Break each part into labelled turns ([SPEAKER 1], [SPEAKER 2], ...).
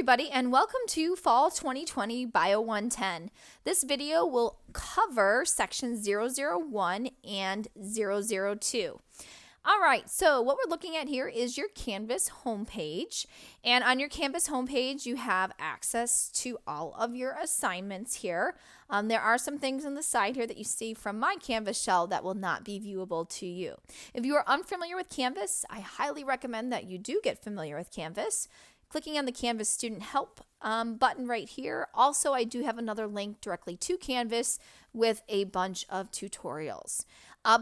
[SPEAKER 1] Everybody, and welcome to Fall 2020 Bio 110. This video will cover sections 001 and 002. All right, so what we're looking at here is your Canvas homepage. And on your Canvas homepage, you have access to all of your assignments here. There are some things on the side here that you see from my Canvas shell that will not be viewable to you. If you are unfamiliar with Canvas, I highly recommend that you do get familiar with Canvas. Clicking on the Canvas Student Help button right here. Also, I do have another link directly to Canvas with a bunch of tutorials.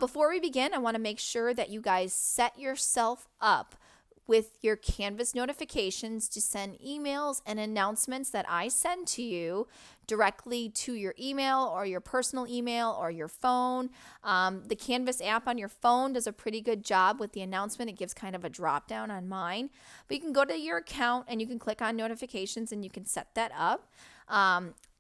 [SPEAKER 1] Before we begin, I want to make sure that you guys set yourself up with your Canvas notifications to send emails and announcements that I send to you directly to your email or your personal email or your phone. The Canvas app on your phone does a pretty good job with the announcement. It gives kind of a drop down on mine. But you can go to your account and you can click on notifications and you can set that up.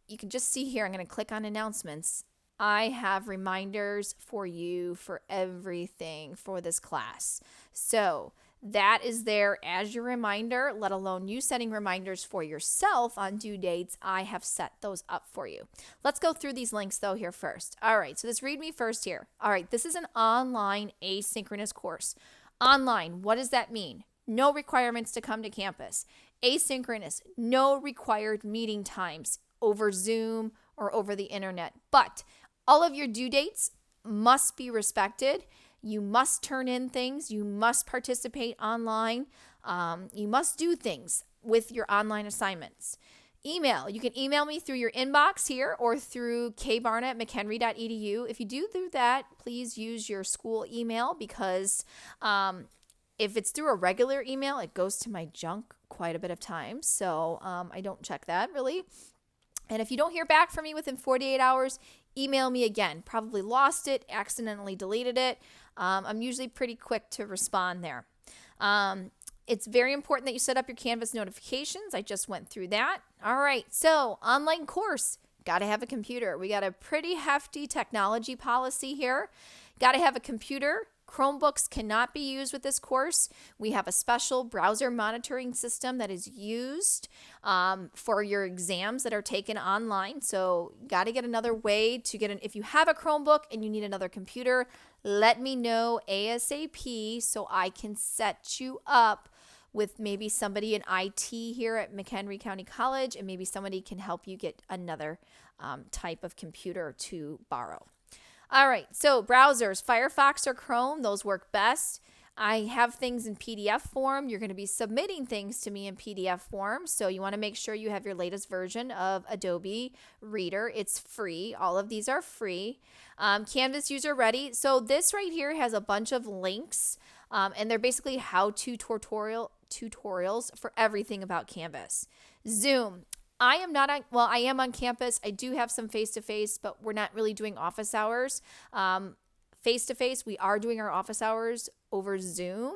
[SPEAKER 1] You can just see here, I'm going to click on announcements. I have reminders for you for everything for this class. So that is there as your reminder, let alone you setting reminders for yourself on due dates. I have set those up for you. Let's go through these links though here first. All right, so this read me first here. All right, this is an online asynchronous course. Online, what does that mean? No requirements to come to campus. Asynchronous, no required meeting times over Zoom or over the internet. But all of your due dates must be respected. You must turn in things. You must participate online. You must do things with your online assignments. Email. You can email me through your inbox here or through kbarna@mchenry.edu. If you do that, please use your school email because if it's through a regular email, it goes to my junk quite a bit of times. So I don't check that really. And if you don't hear back from me within 48 hours, email me again. Probably lost it, accidentally deleted it. I'm usually pretty quick to respond there. It's very important that you set up your Canvas notifications. I just went through that. All right, so online course, got to have a computer. We got a pretty hefty technology policy here. Got to have a computer. Chromebooks cannot be used with this course. We have a special browser monitoring system that is used for your exams that are taken online. So got to get another way to get if you have a Chromebook and you need another computer, let me know ASAP so I can set you up with maybe somebody in IT here at McHenry County College, and maybe somebody can help you get another type of computer to borrow. All right, so browsers, Firefox or Chrome, those work best. I have things in PDF form. You're going to be submitting things to me in PDF form, so you want to make sure you have your latest version of Adobe Reader. It's free. All of these are free. Canvas user ready. So this right here has a bunch of links, and they're basically how-to tutorials for everything about Canvas. Zoom. I am on campus. I do have some face-to-face, but we're not really doing office hours. Face-to-face, we are doing our office hours over Zoom.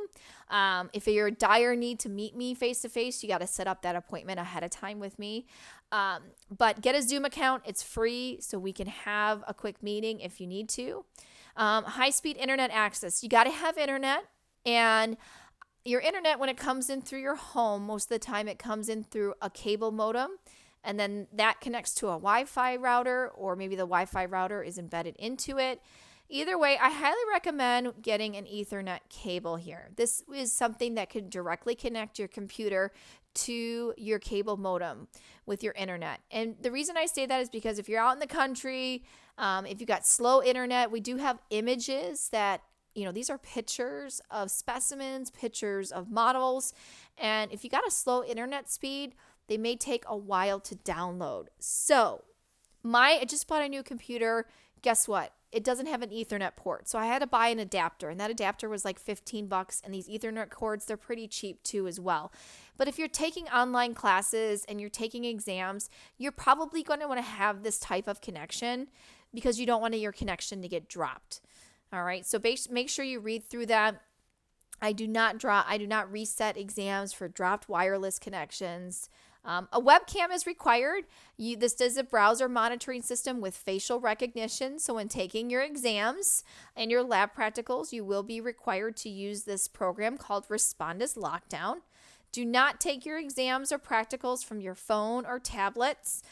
[SPEAKER 1] If you're in dire need to meet me face-to-face, you got to set up that appointment ahead of time with me. But get a Zoom account. It's free, so we can have a quick meeting if you need to. High-speed internet access. You got to have internet, and your internet, when it comes in through your home, most of the time it comes in through a cable modem, and then that connects to a Wi-Fi router, or maybe the Wi-Fi router is embedded into it. Either way, I highly recommend getting an Ethernet cable here. This is something that could directly connect your computer to your cable modem with your internet. And the reason I say that is because if you're out in the country, if you've got slow internet, we do have images that these are pictures of specimens, pictures of models, and if you got a slow internet speed, they may take a while to download. So, I just bought a new computer. Guess what? It doesn't have an Ethernet port, so I had to buy an adapter, and that adapter was like $15, and these Ethernet cords, they're pretty cheap too as well. But if you're taking online classes and you're taking exams, you're probably going to want to have this type of connection because you don't want your connection to get dropped. All right, so make sure you read through that. I do not reset exams for dropped wireless connections. A webcam is required. This is a browser monitoring system with facial recognition. So when taking your exams and your lab practicals, you will be required to use this program called Respondus Lockdown. Do not take your exams or practicals from your phone or tablets.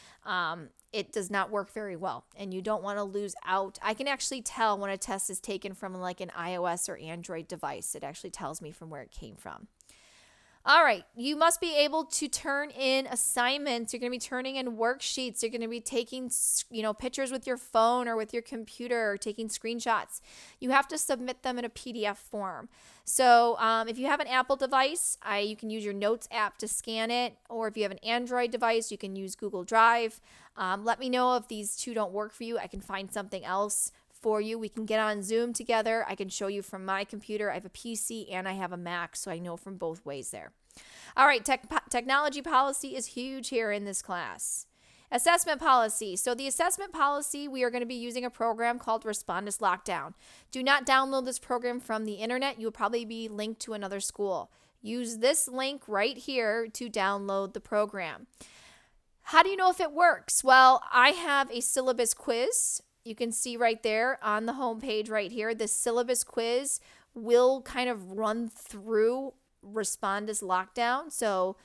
[SPEAKER 1] It does not work very well, and you don't want to lose out. I can actually tell when a test is taken from like an iOS or Android device. It actually tells me from where it came from. All right, you must be able to turn in assignments. You're going to be turning in worksheets. You're going to be taking, pictures with your phone or with your computer, or taking screenshots. You have to submit them in a PDF form. So if you have an Apple device, you can use your Notes app to scan it, or if you have an Android device, you can use Google Drive. Let me know if these two don't work for you. I can find something else for you. We can get on Zoom together. I can show you from my computer. I have a PC and I have a Mac, so I know from both ways there. All right, technology policy is huge here in this class. Assessment policy. So the assessment policy, we are going to be using a program called Respondus Lockdown. Do not download this program from the internet. You'll probably be linked to another school. Use this link right here to download the program. How do you know if it works? Well, I have a syllabus quiz. You can see right there on the home page right here, the syllabus quiz will kind of run through Respondus Lockdown. So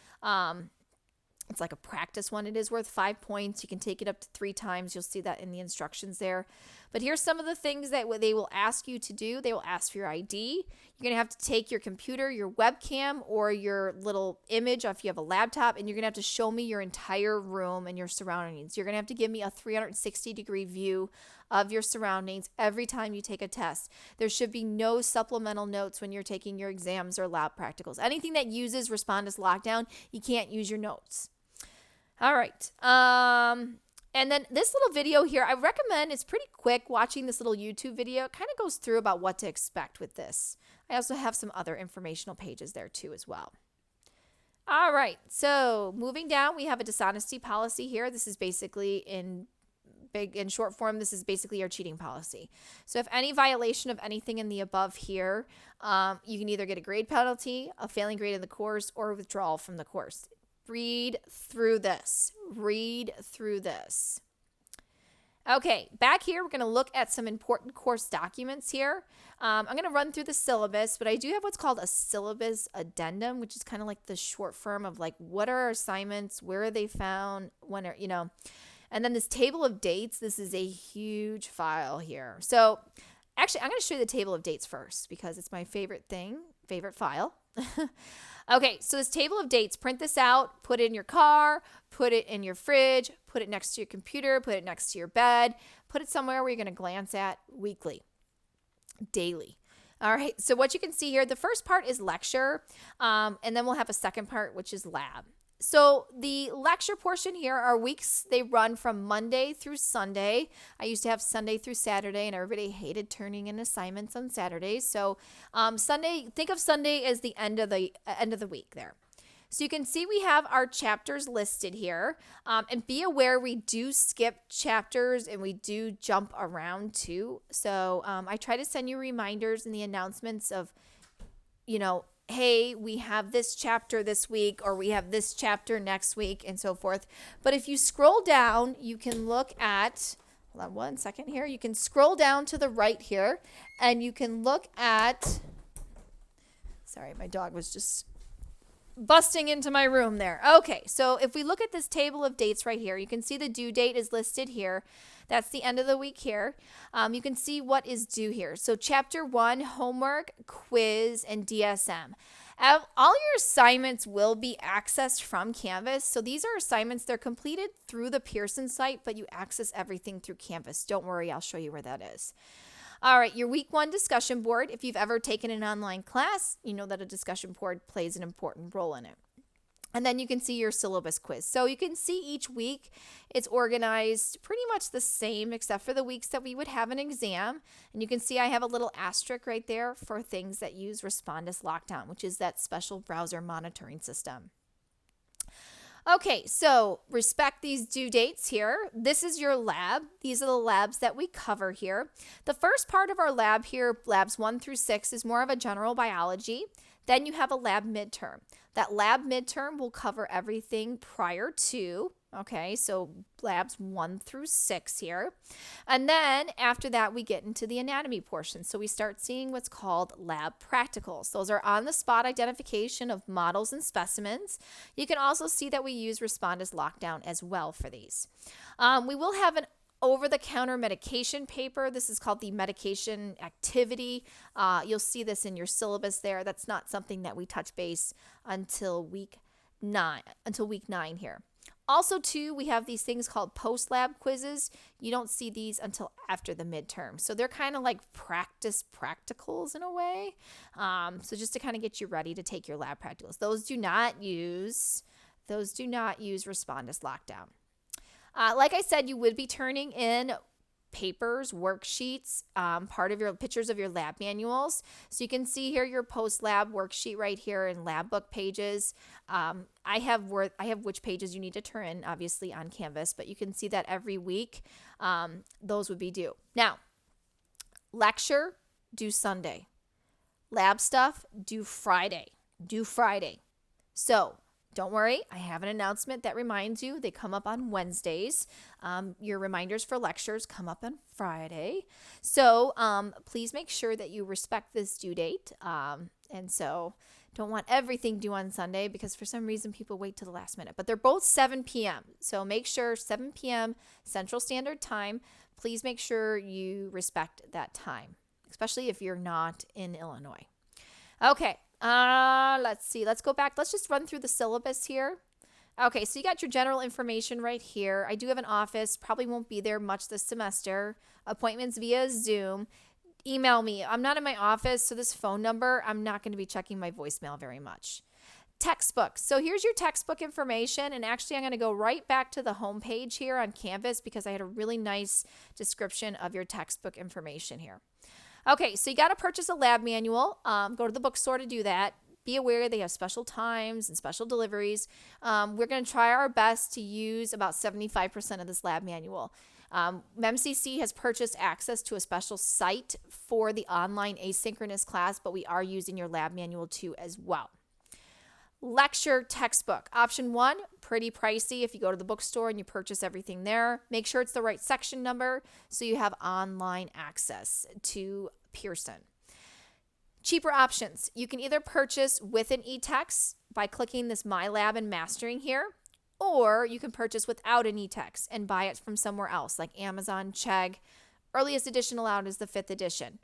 [SPEAKER 1] it's like a practice one. It is worth 5 points. You can take it up to 3 times. You'll see that in the instructions there. But here's some of the things that they will ask you to do. They will ask for your ID. You're going to have to take your computer, your webcam, or your little image if you have a laptop, and you're going to have to show me your entire room and your surroundings. You're going to have to give me a 360-degree view of your surroundings every time you take a test. There should be no supplemental notes when you're taking your exams or lab practicals. Anything that uses Respondus Lockdown, you can't use your notes. All right. And then this little video here, I recommend, it's pretty quick watching this little YouTube video. It kind of goes through about what to expect with this. I also have some other informational pages there too as well. All right, so moving down, we have a dishonesty policy here. This is basically in short form, this is basically our cheating policy. So if any violation of anything in the above here, you can either get a grade penalty, a failing grade in the course, or withdrawal from the course. Read through this. Read through this. Okay, back here, we're going to look at some important course documents here. I'm going to run through the syllabus, but I do have what's called a syllabus addendum, which is kind of like the short form of like, what are our assignments? Where are they found? When are, and then this table of dates, this is a huge file here. So actually, I'm going to show you the table of dates first because it's my favorite file. Okay, so this table of dates, print this out, put it in your car, put it in your fridge, put it next to your computer, put it next to your bed, put it somewhere where you're going to glance at weekly, daily. All right, so what you can see here, the first part is lecture, and then we'll have a second part, which is lab. So the lecture portion here are weeks. They run from Monday through Sunday. I used to have Sunday through Saturday, and everybody hated turning in assignments on Saturdays. So Sunday, think of Sunday as the end of the week there. So you can see we have our chapters listed here, and be aware we do skip chapters and we do jump around too. So I try to send you reminders in the announcements of, hey, we have this chapter this week, or we have this chapter next week, and so forth. But if you scroll down, you can look at, hold on one second here, you can scroll down to the right here, and you can look at, sorry, my dog was just busting into my room there. Okay, so if we look at this table of dates right here, you can see the due date is listed here. That's the end of the week here. You can see what is due here. So Chapter 1, homework, quiz, and DSM. All your assignments will be accessed from Canvas. So these are assignments, they're completed through the Pearson site, but you access everything through Canvas. Don't worry, I'll show you where that is. All right, your week 1 discussion board. If you've ever taken an online class, you know that a discussion board plays an important role in it. And then you can see your syllabus quiz. So you can see each week it's organized pretty much the same except for the weeks that we would have an exam. And you can see I have a little asterisk right there for things that use Respondus Lockdown, which is that special browser monitoring system. Okay, so respect these due dates here. This is your lab. These are the labs that we cover here. The first part of our lab here, labs 1 through 6, is more of a general biology. Then you have a lab midterm. That lab midterm will cover everything prior to, Okay, so labs 1 through 6 here. And then after that, we get into the anatomy portion. So we start seeing what's called lab practicals. Those are on-the-spot identification of models and specimens. You can also see that we use Respondus Lockdown as well for these. We will have an over-the-counter medication paper. This is called the medication activity. You'll see this in your syllabus there. That's not something that we touch base until week 9 here. Also, too, we have these things called post-lab quizzes. You don't see these until after the midterm. So they're kind of like practice practicals in a way. So just to kind of get you ready to take your lab practicals. Those do not use Respondus Lockdown. Like I said, you would be turning in papers, worksheets, part of your pictures of your lab manuals. So you can see here your post-lab worksheet right here in lab book pages. I have which pages you need to turn in, obviously, on Canvas, but you can see that every week those would be due. Now, lecture, due Sunday. Lab stuff, due Friday. So don't worry, I have an announcement that reminds you. They come up on Wednesdays. Your reminders for lectures come up on Friday. So please make sure that you respect this due date. And so don't want everything due on Sunday because for some reason people wait till the last minute. But they're both 7 p.m. So make sure 7 p.m. Central Standard Time. Please make sure you respect that time, especially if you're not in Illinois. Okay. Let's see. Let's go back. Let's just run through the syllabus here. Okay, so you got your general information right here. I do have an office. Probably won't be there much this semester. Appointments via Zoom. Email me. I'm not in my office, so this phone number, I'm not going to be checking my voicemail very much. Textbooks. So here's your textbook information, and actually I'm going to go right back to the home page here on Canvas because I had a really nice description of your textbook information here. Okay, so you got to purchase a lab manual. Go to the bookstore to do that. Be aware they have special times and special deliveries. We're going to try our best to use about 75% of this lab manual. MCC has purchased access to a special site for the online asynchronous class, but we are using your lab manual too as well. Lecture textbook. Option 1, pretty pricey if you go to the bookstore and you purchase everything there. Make sure it's the right section number so you have online access to Pearson. Cheaper options. You can either purchase with an e-text by clicking this My Lab and Mastering here, or you can purchase without an e-text and buy it from somewhere else like Amazon, Chegg. Earliest edition allowed is the 5th edition.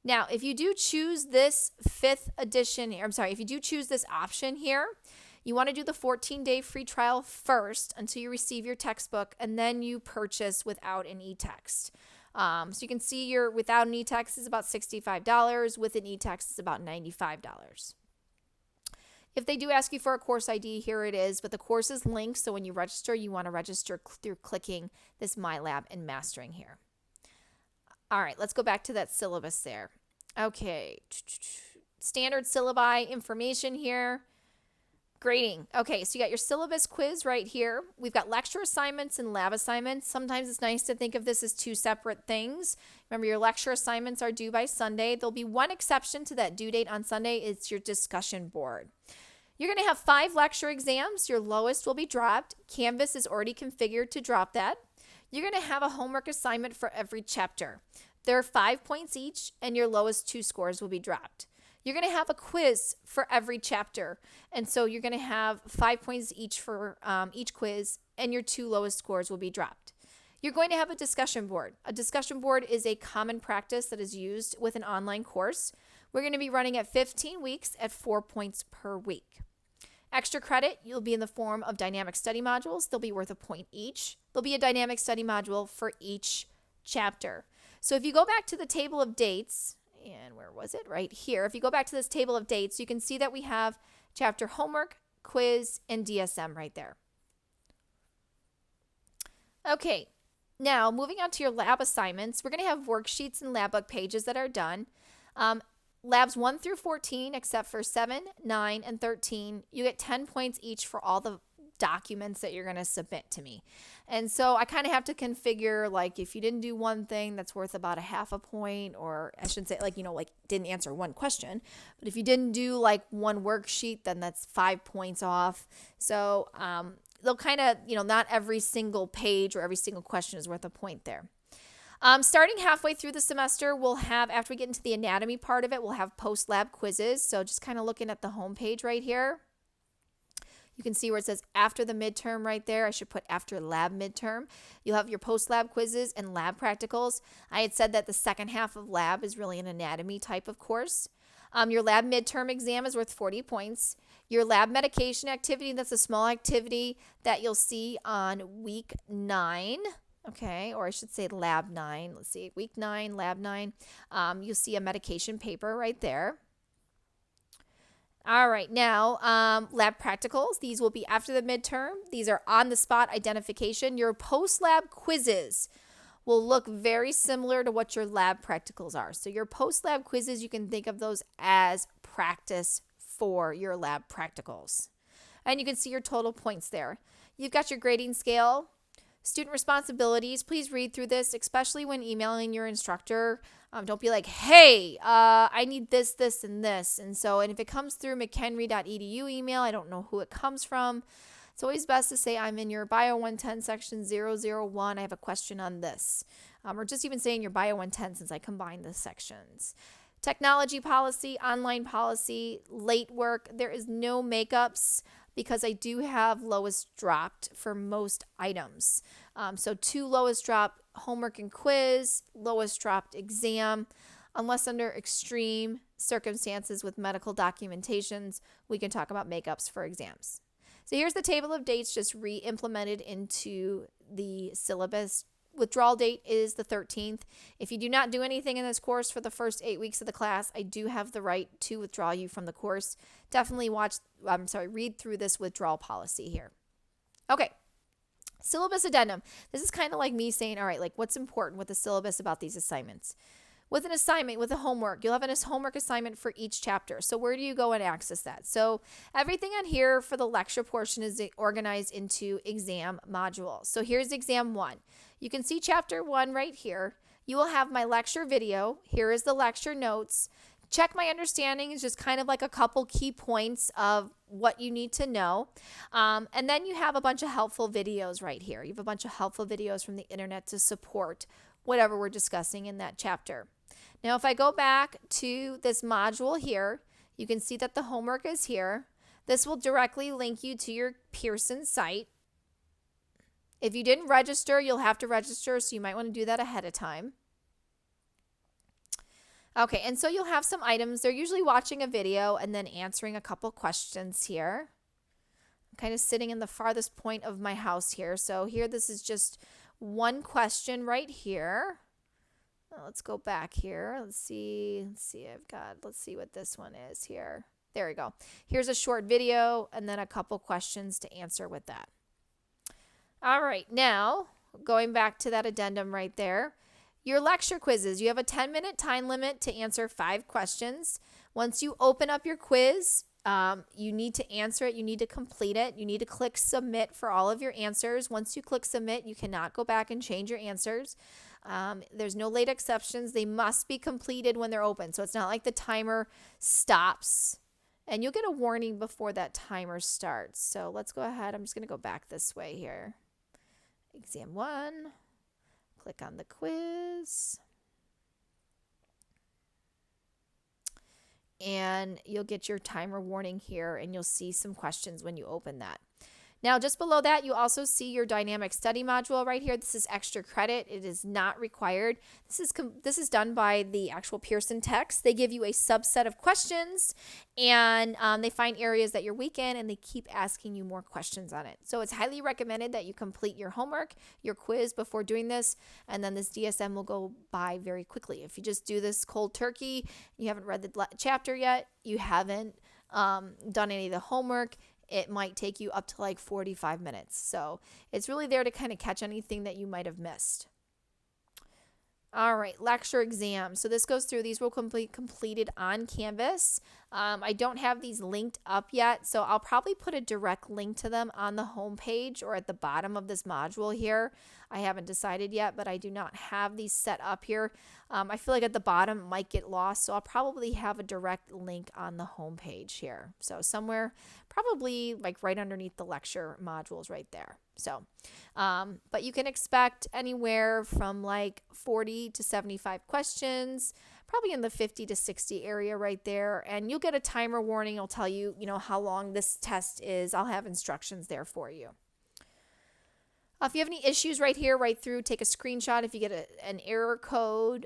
[SPEAKER 1] Now, if you do choose this 5th edition, if you do choose this option here, you want to do the 14-day free trial first until you receive your textbook, and then you purchase without an e-text. So you can see your without an e-text is about $65. With an e-text is about $95. If they do ask you for a course ID, here it is, but the course is linked, so when you register, you want to register through clicking this My Lab and Mastering here. All right, let's go back to that syllabus there. Okay, standard syllabi information here. Grading. Okay, so you got your syllabus quiz right here. We've got lecture assignments and lab assignments. Sometimes it's nice to think of this as two separate things. Remember, your lecture assignments are due by Sunday. There'll be one exception to that due date on Sunday. It's your discussion board. You're going to have 5 lecture exams. Your lowest will be dropped. Canvas is already configured to drop that. You're going to have a homework assignment for every chapter. There are 5 points each, and your lowest 2 scores will be dropped. You're going to have a quiz for every chapter, and so you're going to have 5 points each for each quiz, and your 2 lowest scores will be dropped. You're going to have a discussion board. A discussion board is a common practice that is used with an online course. We're going to be running at 15 weeks at 4 points per week. Extra credit, you'll be in the form of dynamic study modules. They'll be worth a point each. There'll be a dynamic study module for each chapter. So if you go back to the table of dates, and where was it? Right here. If you go back to this table of dates, you can see that we have chapter homework, quiz, and DSM right there. Okay, now moving on to your lab assignments, we're going to have worksheets and lab book pages that are done. Labs 1 through 14, except for 7, 9, and 13, you get 10 points each for all the documents that you're going to submit to me. And so I kind of have to configure, like, if you didn't do one thing, that's worth about a half a point, or I shouldn't say, didn't answer one question. But if you didn't do, one worksheet, then that's 5 points off. So they'll kind of, not every single page or every single question is worth a point there. Starting halfway through the semester, we'll have, after we get into the anatomy part of it, we'll have post-lab quizzes. So just kind of looking at the home page right here, you can see where it says after the midterm right there. I should put after lab midterm. You'll have your post-lab quizzes and lab practicals. I had said that the second half of lab is really an anatomy type of course. Your lab midterm exam is worth 40 points. Your lab medication activity, that's a small activity that you'll see on week 9. Okay, or I should say lab 9. Let's see, week 9, lab 9. You'll see a medication paper right there. All right, now lab practicals. These will be after the midterm. These are on-the-spot identification. Your post-lab quizzes will look very similar to what your lab practicals are. So your post-lab quizzes, you can think of those as practice for your lab practicals. And you can see your total points there. You've got your grading scale. Student responsibilities, please read through this, especially when emailing your instructor. Don't be like, hey, I need this, this, and this. And if it comes through mchenry.edu email, I don't know who it comes from. It's always best to say, I'm in your Bio 110 section 001. I have a question on this. Or just even saying your Bio 110 since I combined the sections. Technology policy, online policy, late work. There is no makeups, because I do have lowest dropped for most items. So 2 lowest dropped, homework and quiz, lowest dropped exam. Unless under extreme circumstances with medical documentations, we can talk about makeups for exams. So here's the table of dates just re-implemented into the syllabus. Withdrawal date is the 13th. If you do not do anything in this course for the first 8 weeks of the class, I do have the right to withdraw you from the course. Definitely read through this withdrawal policy here. Okay, syllabus addendum. This is kind of like me saying, all right, like what's important with the syllabus about these assignments? With an assignment, with a homework, you'll have a homework assignment for each chapter. So where do you go and access that? So everything on here for the lecture portion is organized into exam modules. So here's exam 1. You can see chapter 1 right here. You will have my lecture video. Here is the lecture notes. Check my understanding is just kind of like a couple key points of what you need to know. And then you have a bunch of helpful videos right here. You have a bunch of helpful videos from the internet to support whatever we're discussing in that chapter. Now, if I go back to this module here, you can see that the homework is here. This will directly link you to your Pearson site. If you didn't register, you'll have to register, so you might want to do that ahead of time. Okay, and so you'll have some items. They're usually watching a video and then answering a couple questions here. I'm kind of sitting in the farthest point of my house here. So here, this is just one question right here. Let's go back here. Let's see what this one is here. There we go. Here's a short video and then a couple questions to answer with that. All right, now going back to that addendum right there, your lecture quizzes. You have a 10-minute time limit to answer 5 questions. Once you open up your quiz, you need to answer it. You need to complete it. You need to click submit for all of your answers. Once you click submit, you cannot go back and change your answers. There's no late exceptions. They must be completed when they're open. So it's not like the timer stops. And you'll get a warning before that timer starts. So let's go ahead. I'm just going to go back this way here. Exam 1. Click on the quiz. And you'll get your timer warning here, and you'll see some questions when you open that. Now, just below that, you also see your dynamic study module right here. This is extra credit. It is not required. This is done by the actual Pearson text. They give you a subset of questions, and they find areas that you're weak in, and they keep asking you more questions on it. So it's highly recommended that you complete your homework, your quiz before doing this, and then this DSM will go by very quickly. If you just do this cold turkey, you haven't read the chapter yet, you haven't done any of the homework, it might take you up to like 45 minutes. So it's really there to kind of catch anything that you might have missed. All right, lecture exam. So this goes through, these will be completed on Canvas. I don't have these linked up yet, so I'll probably put a direct link to them on the home page or at the bottom of this module here. I haven't decided yet, but I do not have these set up here. I feel like at the bottom it might get lost, so I'll probably have a direct link on the home page here. So somewhere, probably like right underneath the lecture modules right there. So, but you can expect anywhere from like 40 to 75 questions, probably in the 50 to 60 area right there. And you'll get a timer warning. It'll tell you, how long this test is. I'll have instructions there for you. If you have any issues right here, right through, take a screenshot. If you get an error code,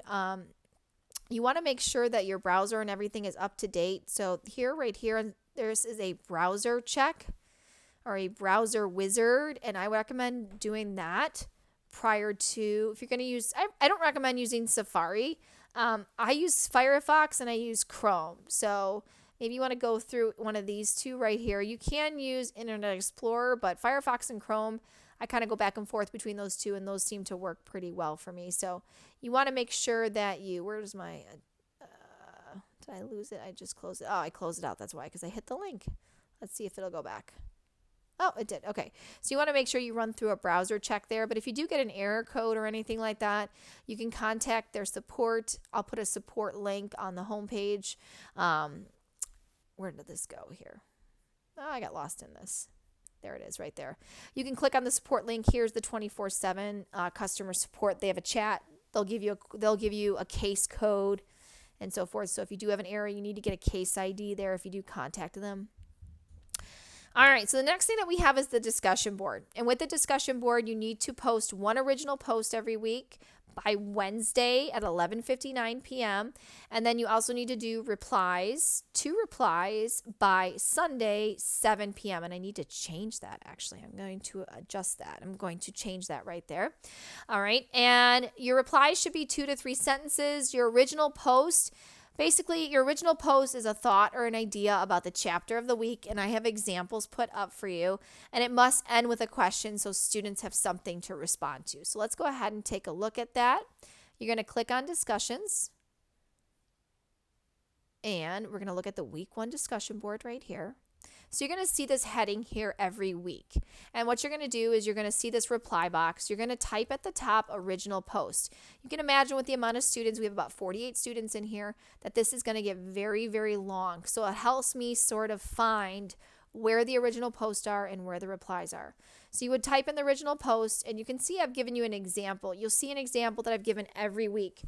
[SPEAKER 1] you want to make sure that your browser and everything is up to date. So right here, this is a browser check or a browser wizard, and I recommend doing that prior to, if you're going to use, I don't recommend using Safari. I use Firefox and I use Chrome. So maybe you want to go through one of these two right here. You can use Internet Explorer, but Firefox and Chrome, I kind of go back and forth between those two, and those seem to work pretty well for me. So you want to make sure that where's my, did I lose it? I just closed it. Oh, I closed it out. That's why, because I hit the link. Let's see if it'll go back. Oh, it did. Okay. So you want to make sure you run through a browser check there. But if you do get an error code or anything like that, you can contact their support. I'll put a support link on the homepage. Where did this go here? Oh, I got lost in this. There it is right there. You can click on the support link. Here's the 24/7 customer support. They have a chat. They'll give you a case code and so forth. So if you do have an error, you need to get a case ID there if you do contact them. All right, so the next thing that we have is the discussion board. And with the discussion board, you need to post one original post every week by Wednesday at 11:59 p.m. And then you also need to do two replies by Sunday, 7 p.m. And I need to change that, actually. I'm going to adjust that. I'm going to change that right there. All right, and your replies should be 2 to 3 sentences. Your original post, basically, your original post is a thought or an idea about the chapter of the week, and I have examples put up for you, and it must end with a question so students have something to respond to. So let's go ahead and take a look at that. You're going to click on discussions, and we're going to look at the week 1 discussion board right here. So you're going to see this heading here every week. And what you're going to do is you're going to see this reply box. You're going to type at the top original post. You can imagine with the amount of students, we have about 48 students in here, that this is going to get very, very long. So it helps me sort of find where the original posts are and where the replies are. So you would type in the original post, and you can see I've given you an example. You'll see an example that I've given every week.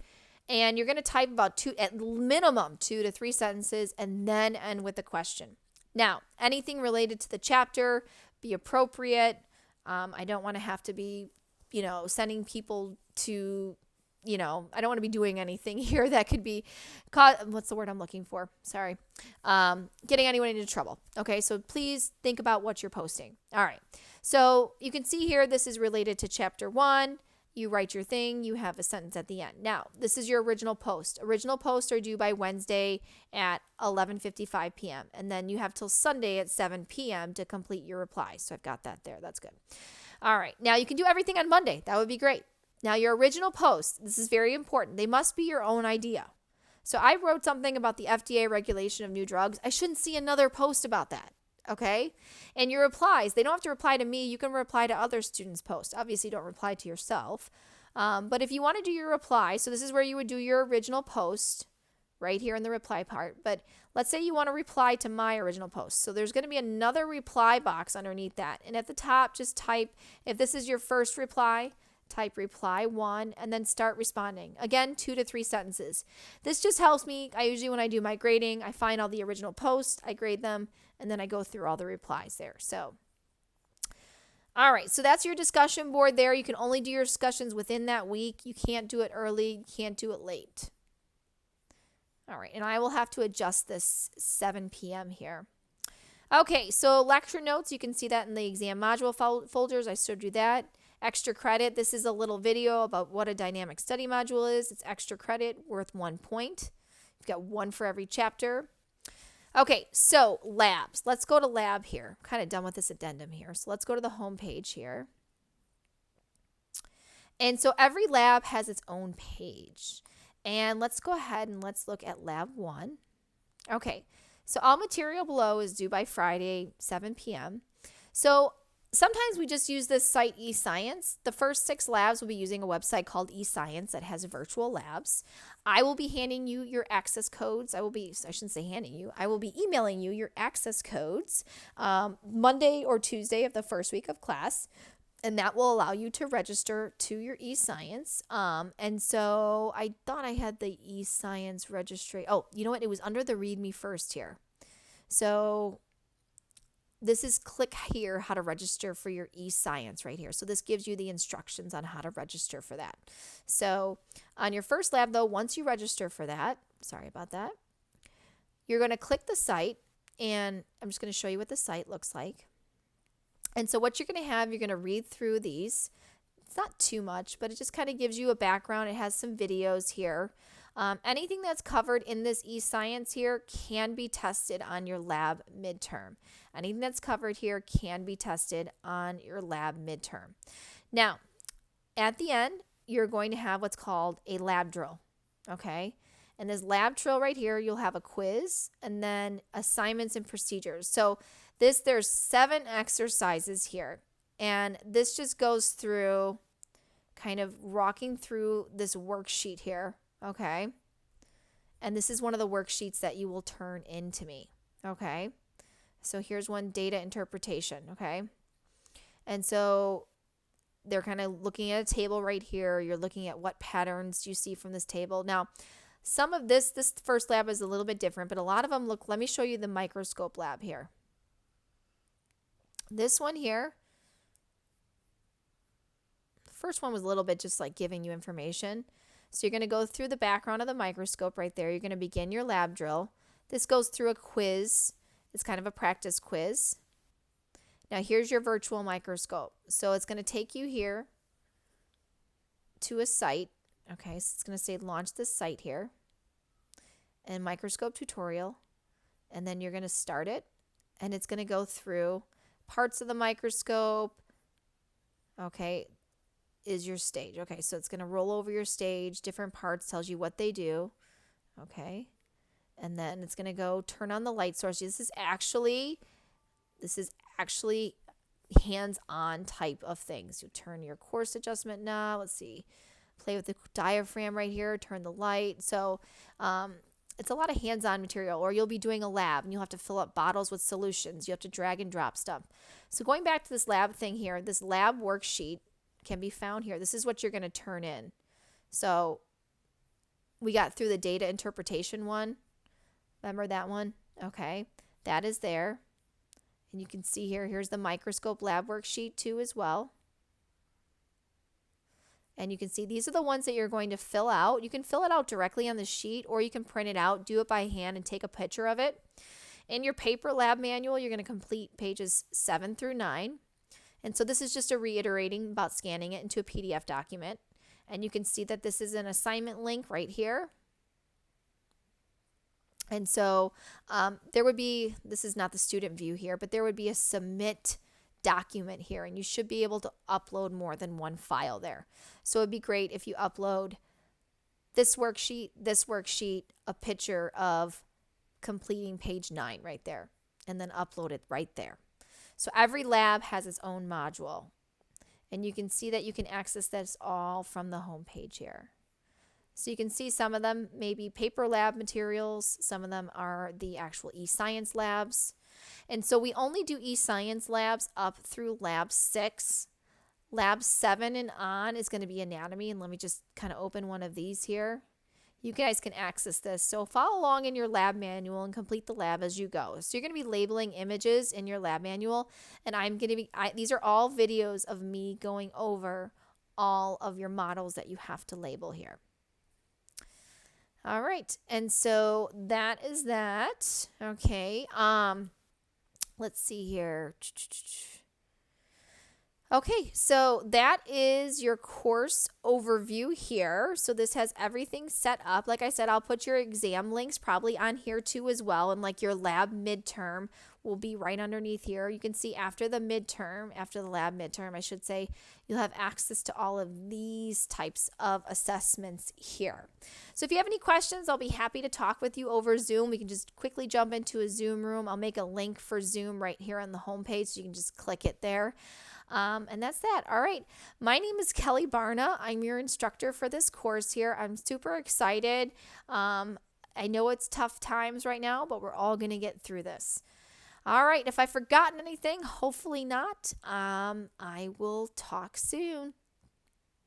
[SPEAKER 1] And you're going to type about at minimum 2 to 3 sentences and then end with a question. Now, anything related to the chapter, be appropriate. I don't want to have to be, sending people to, I don't want to be doing anything here that could be, what's the word I'm looking for? Sorry. Getting anyone into trouble. Okay, so please think about what you're posting. All right. So you can see here, this is related to chapter 1. You write your thing, you have a sentence at the end. Now, this is your original post. Original posts are due by Wednesday at 11:55 p.m. And then you have till Sunday at 7 p.m. to complete your reply. So I've got that there. That's good. All right. Now, you can do everything on Monday. That would be great. Now, your original post, this is very important. They must be your own idea. So I wrote something about the FDA regulation of new drugs. I shouldn't see another post about that. Okay? And your replies, they don't have to reply to me. You can reply to other students' posts. Obviously, don't reply to yourself. But if you want to do your reply, so this is where you would do your original post right here in the reply part. But let's say you want to reply to my original post. So there's going to be another reply box underneath that. And at the top, just type, if this is your first reply, type reply 1 and then start responding. Again, 2 to 3 sentences. This just helps me. I usually, when I do my grading, I find all the original posts, I grade them, and then I go through all the replies there. So, all right. So that's your discussion board there. You can only do your discussions within that week. You can't do it early. You can't do it late. All right. And I will have to adjust this 7 p.m. here. Okay. So lecture notes, you can see that in the exam module folders. I showed you that. Extra credit. This is a little video about what a dynamic study module is. It's extra credit worth 1 point. You've got 1 for every chapter. Okay, so labs. Let's go to lab here. I'm kind of done with this addendum here. So let's go to the home page here. And so every lab has its own page. And let's go ahead and let's look at lab 1. Okay, So all material below is due by Friday, 7 p.m. So sometimes we just use this site eScience. The first 6 labs will be using a website called eScience that has virtual labs. I will be handing you your access codes. I shouldn't say handing you, I will be emailing you your access codes Monday or Tuesday of the first week of class. And that will allow you to register to your eScience. And so I thought I had the eScience registration. Oh, you know what? It was under the Read Me First here. So this is click here how to register for your eScience right here. So this gives you the instructions on how to register for that. So on your first lab though, once you register for that, sorry about that, you're going to click the site, and I'm just going to show you what the site looks like. And so what you're going to have, you're going to read through these. It's not too much, but it just kind of gives you a background. It has some videos here. Anything that's covered in this eScience here can be tested on your lab midterm. Anything that's covered here can be tested on your lab midterm. Now, at the end, you're going to have what's called a lab drill, okay? And this lab drill right here, you'll have a quiz and then assignments and procedures. So there's 7 exercises here, and this just goes through kind of walking through this worksheet here, okay? And this is one of the worksheets that you will turn in to me, okay? So here's one, data interpretation, okay? And so they're kind of looking at a table right here. You're looking at what patterns you see from this table. Now, some of this first lab is a little bit different, but a lot of them look, let me show you the microscope lab here. This one here, the first one was a little bit just like giving you information. So you're going to go through the background of the microscope right there. You're going to begin your lab drill. This goes through a quiz. It's kind of a practice quiz. Now here's your virtual microscope. So it's going to take you here to a site. Okay, so it's going to say launch this site here and microscope tutorial. And then you're going to start it, and it's going to go through parts of the microscope. Okay, is your stage. Okay, so it's going to roll over your stage, different parts, tells you what they do. Okay, and then it's going to go turn on the light source. This is actually hands-on type of things. You turn your course adjustment knob. Let's see, play with the diaphragm right here, turn the light. So it's a lot of hands-on material. Or you'll be doing a lab and you'll have to fill up bottles with solutions. You have to drag and drop stuff. So going back to this lab thing here, this lab worksheet can be found here. This is what you're going to turn in. So we got through the data interpretation one. Remember that one? Okay, that is there. And you can see here's the microscope lab worksheet too as well. And you can see these are the ones that you're going to fill out. You can fill it out directly on the sheet, or you can print it out, do it by hand, and take a picture of it. In your paper lab manual, you're going to complete pages 7 through 9. And so this is just a reiterating about scanning it into a PDF document. And you can see that this is an assignment link right here. And so there would be, this is not the student view here, but there would be a submit document here, and you should be able to upload more than one file there. So it'd be great if you upload this worksheet, a picture of completing page 9 right there, and then upload it right there. So every lab has its own module, and you can see that you can access this all from the home page here. So you can see some of them may be paper lab materials, some of them are the actual eScience labs. And so we only do eScience labs up through lab 6. Lab 7 and on is going to be anatomy, and let me just kind of open one of these here. You guys can access this. So follow along in your lab manual and complete the lab as you go. So you're going to be labeling images in your lab manual, and these are all videos of me going over all of your models that you have to label here. All right, and so that is that. Okay, let's see here. Okay, so that is your course overview here. So this has everything set up. Like I said, I'll put your exam links probably on here too as well, and like your lab midterm will be right underneath here. You can see after the lab midterm, I should say, you'll have access to all of these types of assessments here. So if you have any questions, I'll be happy to talk with you over Zoom. We can just quickly jump into a Zoom room. I'll make a link for Zoom right here on the homepage, so you can just click it there. And that's that. All right. My name is Kelly Barna. I'm your instructor for this course here. I'm super excited. I know it's tough times right now, but we're all going to get through this. All right. If I've forgotten anything, hopefully not. I will talk soon.